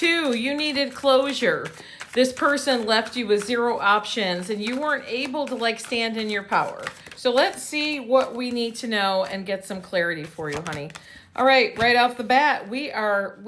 2, you needed closure. This person left you with 0 options and you weren't able to like stand in your power. So let's see what we need to know and get some clarity for you, honey. All right, right off the bat, we are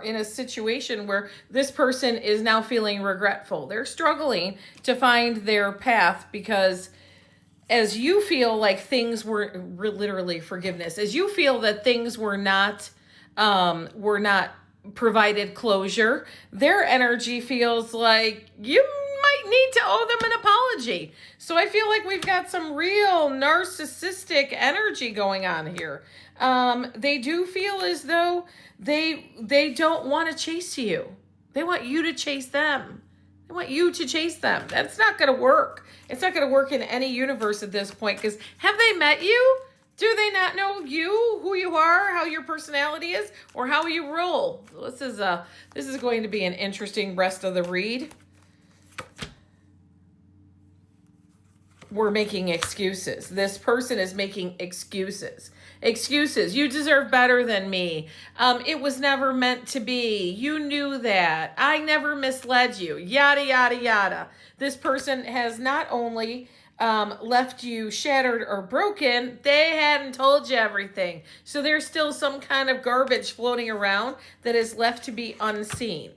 in a situation where this person is now feeling regretful. They're struggling to find their path because as you feel like things were literally forgiveness, as you feel that things were not provided closure, their energy feels like you might need to owe them an apology. So I feel like we've got some real narcissistic energy going on here. They do feel as though they don't want to chase you. They want you to chase them. They want you to chase them. That's not going to work. It's not going to work in any universe at this point because have they met you? Do they not know you, who you are, how your personality is, or how you roll? This is going to be an interesting rest of the read. We're making excuses. This person is making excuses. Excuses. You deserve better than me. It was never meant to be. You knew that. I never misled you. Yada, yada, yada. This person has not only left you shattered or broken, they hadn't told you everything. So there's still some kind of garbage floating around that is left to be unseen.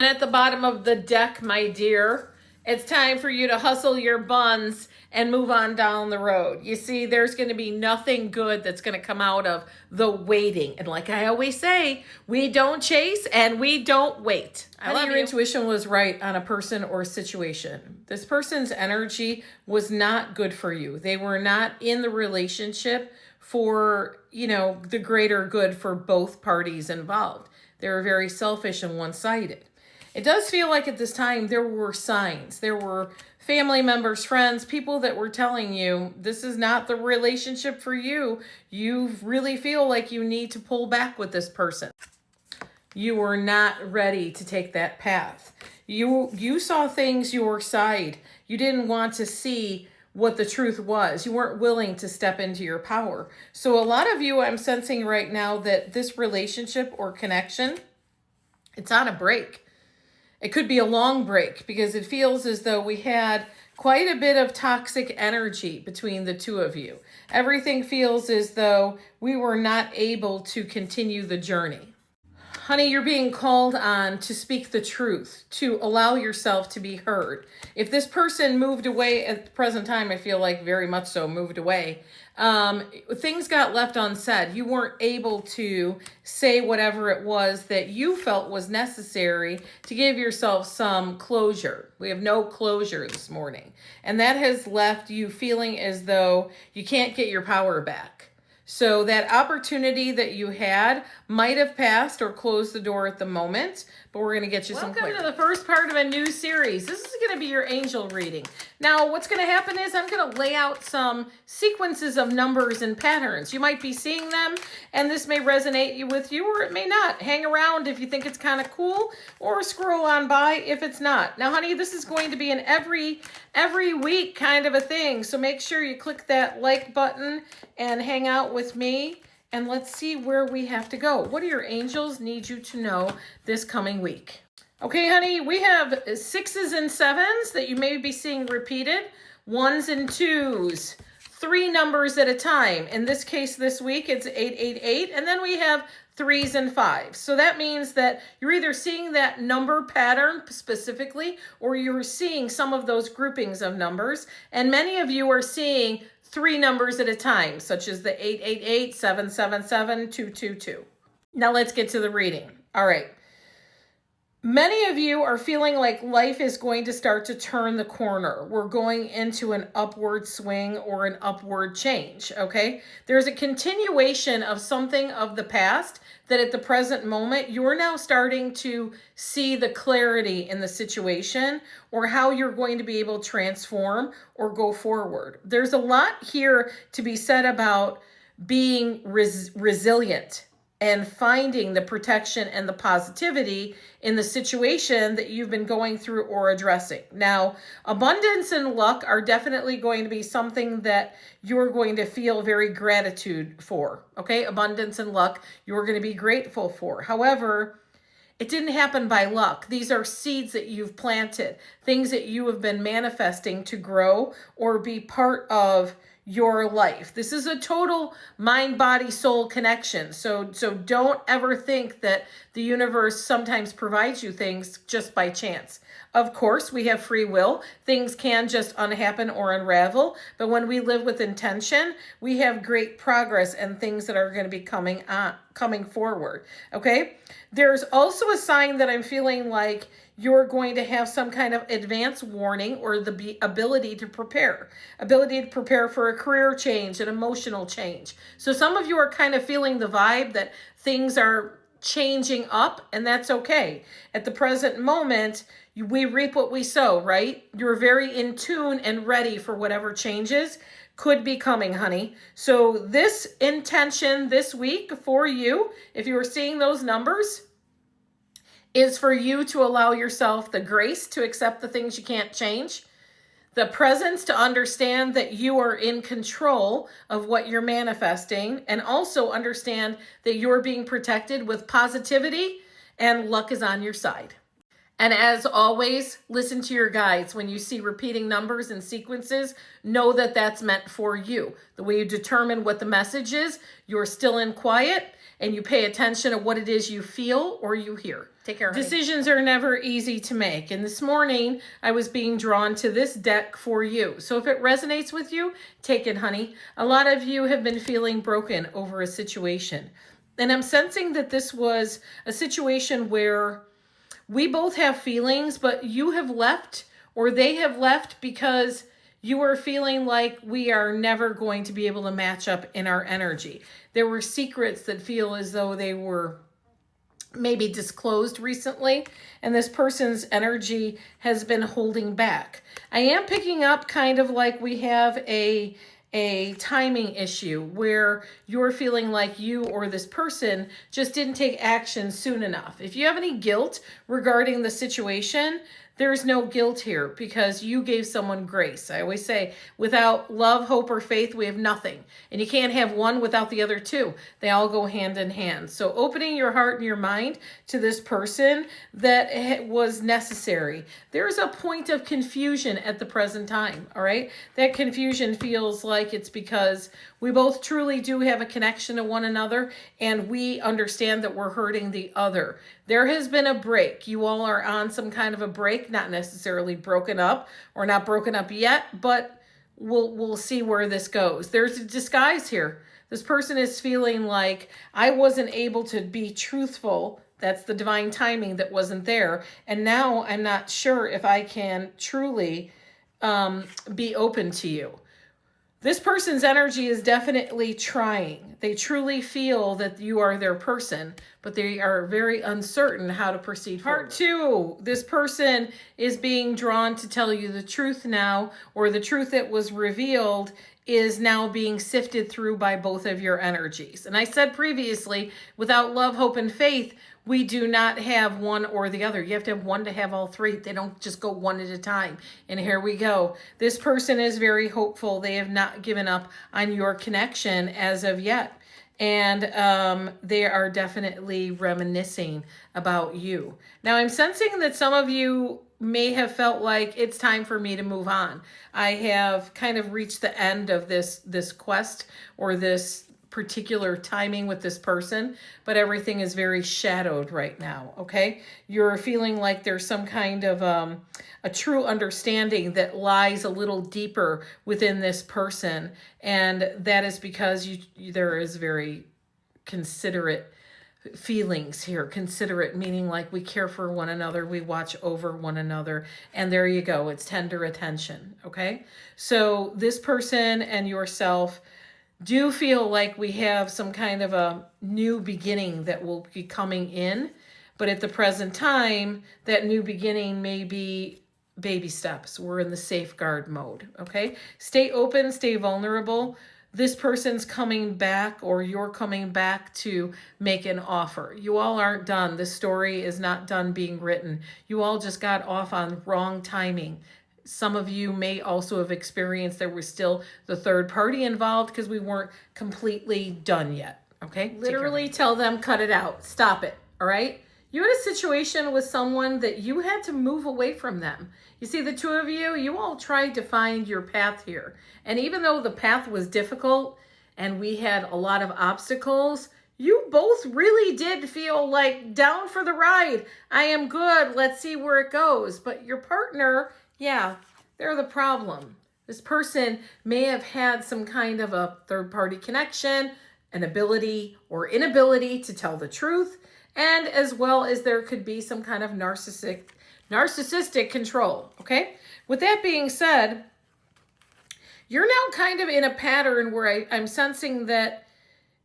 And at the bottom of the deck, my dear, it's time for you to hustle your buns and move on down the road. You see, there's going to be nothing good that's going to come out of the waiting. And like I always say, we don't chase and we don't wait. I love your intuition was right on a person or situation. This person's energy was not good for you. They were not in the relationship for, the greater good for both parties involved. They were very selfish and one-sided. It does feel like at this time there were signs. There were family members, friends, people that were telling you this is not the relationship for you. You really feel like you need to pull back with this person. You were not ready to take that path. You saw things your side. You didn't want to see what the truth was. You weren't willing to step into your power. So a lot of you, I'm sensing right now that this relationship or connection, it's on a break. It could be a long break because it feels as though we had quite a bit of toxic energy between the two of you. Everything feels as though we were not able to continue the journey. Honey, you're being called on to speak the truth, to allow yourself to be heard. If this person moved away at the present time, I feel like very much so moved away. Things got left unsaid. You weren't able to say whatever it was that you felt was necessary to give yourself some closure. We have no closure this morning. And that has left you feeling as though you can't get your power back. So that opportunity that you had might have passed or closed the door at the moment, but we're going to get you some clarity. Welcome to the first part of a new series. This is going to be your angel reading. Now, what's going to happen is I'm going to lay out some sequences of numbers and patterns. You might be seeing them, and this may resonate with you, or it may not. Hang around if you think it's kind of cool, or scroll on by if it's not. Now, honey, this is going to be an every week kind of a thing, so make sure you click that like button and hang out with me. And let's see where we have to go. What do your angels need you to know this coming week? Okay, honey, we have 6s and 7s that you may be seeing repeated, 1s and 2s, 3 numbers at a time. In this case, this week, it's 888, and then we have 3s and 5s. So that means that you're either seeing that number pattern specifically, or you're seeing some of those groupings of numbers, and many of you are seeing 3 numbers at a time, such as the 888, 777, 222. Now let's get to the reading. All right. Many of you are feeling like life is going to start to turn the corner. We're going into an upward swing or an upward change, okay? There's a continuation of something of the past that at the present moment, you're now starting to see the clarity in the situation or how you're going to be able to transform or go forward. There's a lot here to be said about being resilient and finding the protection and the positivity in the situation that you've been going through or addressing. Now, abundance and luck are definitely going to be something that you're going to feel very gratitude for, okay? Abundance and luck, you're going to be grateful for. However, It didn't happen by luck. These are seeds that you've planted, things that you have been manifesting to grow or be part of your life. This is a total mind, body, soul connection. So don't ever think that the universe sometimes provides you things just by chance. Of course, we have free will. Things can just unhappen or unravel. But when we live with intention, we have great progress and things that are going to be coming forward. Okay? There's also a sign that I'm feeling like you're going to have some kind of advance warning or the ability to prepare for a career change, an emotional change. So some of you are kind of feeling the vibe that things are changing up, and that's okay. At the present moment, we reap what we sow, right? You're very in tune and ready for whatever changes could be coming, honey. So this intention this week for you, if you are seeing those numbers, is for you to allow yourself the grace to accept the things you can't change, the presence to understand that you are in control of what you're manifesting, and also understand that you're being protected with positivity and luck is on your side. And as always, listen to your guides. When you see repeating numbers and sequences, know that that's meant for you. The way you determine what the message is, you're still in quiet and you pay attention to what it is you feel or you hear. Take care, honey. Decisions are never easy to make. And this morning, I was being drawn to this deck for you. So if it resonates with you, take it, honey. A lot of you have been feeling broken over a situation. And I'm sensing that this was a situation where we both have feelings, but you have left or they have left because you are feeling like we are never going to be able to match up in our energy. There were secrets that feel as though they were maybe disclosed recently, and this person's energy has been holding back. I am picking up kind of like we have a timing issue where you're feeling like you or this person just didn't take action soon enough. If you have any guilt regarding the situation, there's no guilt here because you gave someone grace. I always say, without love, hope, or faith, we have nothing. And you can't have one without the other two. They all go hand in hand. So opening your heart and your mind to this person that was necessary. There's a point of confusion at the present time, all right? That confusion feels like it's because we both truly do have a connection to one another and we understand that we're hurting the other. There has been a break. You all are on some kind of a break, not necessarily broken up or not broken up yet, but we'll see where this goes. There's a disguise here. This person is feeling like I wasn't able to be truthful. That's the divine timing that wasn't there. And now I'm not sure if I can truly be open to you. This person's energy is definitely trying. They truly feel that you are their person, but they are very uncertain how to proceed forward. Part 2, this person is being drawn to tell you the truth now, or the truth that was revealed is now being sifted through by both of your energies. And I said previously, without love, hope, and faith, we do not have one or the other. You have to have one to have all three. They don't just go one at a time. And here we go. This person is very hopeful. They have not given up on your connection as of yet. And they are definitely reminiscing about you. Now, I'm sensing that some of you may have felt like it's time for me to move on. I have kind of reached the end of this quest or this particular timing with this person, but everything is very shadowed right now, okay? You're feeling like there's some kind of a true understanding that lies a little deeper within this person, and that is because there is very considerate feelings here. Considerate meaning like we care for one another, we watch over one another, and there you go. It's tender attention, okay? So this person and yourself do feel like we have some kind of a new beginning that will be coming in, but at the present time, that new beginning may be baby steps. We're in the safeguard mode, okay? Stay open, stay vulnerable. This person's coming back or you're coming back to make an offer. You all aren't done. The story is not done being written. You all just got off on wrong timing. Some of you may also have experienced there was still the third party involved because we weren't completely done yet, okay? Literally tell them, cut it out. Stop it, all right? You had a situation with someone that you had to move away from them. You see, the two of you, you all tried to find your path here. And even though the path was difficult and we had a lot of obstacles, you both really did feel like down for the ride. I am good. Let's see where it goes. But your partner, yeah, they're the problem. This person may have had some kind of a third-party connection, an ability or inability to tell the truth, and as well as there could be some kind of narcissistic control, okay? With that being said, you're now kind of in a pattern where I'm sensing that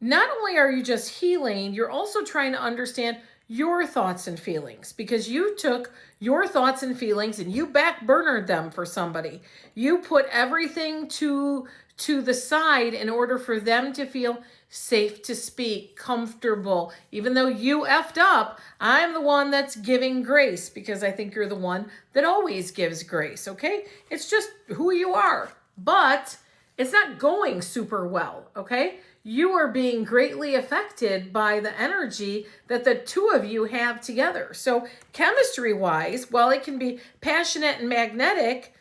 not only are you just healing, you're also trying to understand your thoughts and feelings, because you took your thoughts and feelings and you backburnered them for somebody. You put everything to the side in order for them to feel safe to speak, comfortable. Even though you effed up, I'm the one that's giving grace because I think you're the one that always gives grace, okay? It's just who you are, but it's not going super well, okay? You are being greatly affected by the energy that the two of you have together. So chemistry-wise, while it can be passionate and magnetic,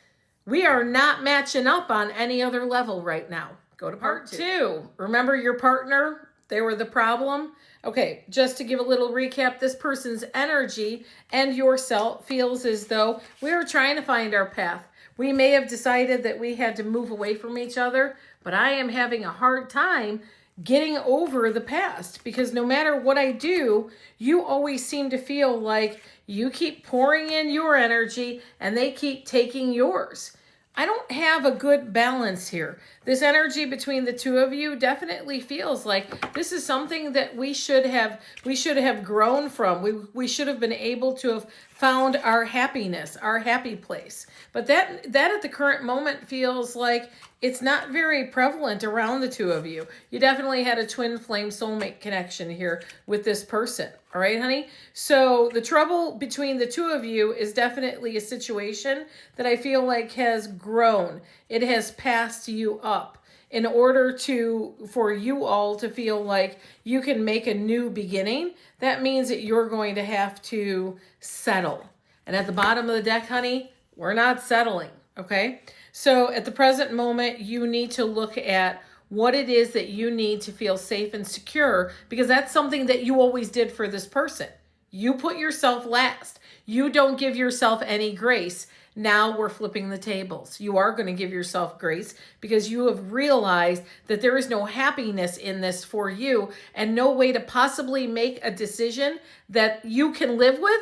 we are not matching up on any other level right now. Go to part two. Remember your partner? They were the problem? Okay, just to give a little recap, this person's energy and yourself feels as though we were trying to find our path. We may have decided that we had to move away from each other, but I am having a hard time getting over the past because no matter what I do, you always seem to feel like you keep pouring in your energy and they keep taking yours. I don't have a good balance here. This energy between the two of you definitely feels like this is something that we should have grown from. We should have been able to have found our happiness, our happy place. But that at the current moment feels like it's not very prevalent around the two of you. You definitely had a twin flame soulmate connection here with this person. All right, honey? So the trouble between the two of you is definitely a situation that I feel like has grown. It has passed you up in order for you all to feel like you can make a new beginning. That means that you're going to have to settle. And at the bottom of the deck, honey, we're not settling, okay? So at the present moment, you need to look at what it is that you need to feel safe and secure, because that's something that you always did for this person. You put yourself last. You don't give yourself any grace. Now we're flipping the tables. You are going to give yourself grace because you have realized that there is no happiness in this for you and no way to possibly make a decision that you can live with.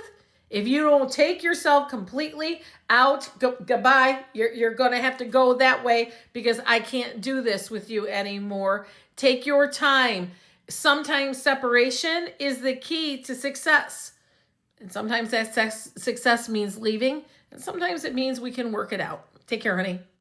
If you don't take yourself completely out, goodbye, you're going to have to go that way because I can't do this with you anymore. Take your time. Sometimes separation is the key to success. And sometimes that success means leaving. And sometimes it means we can work it out. Take care, honey.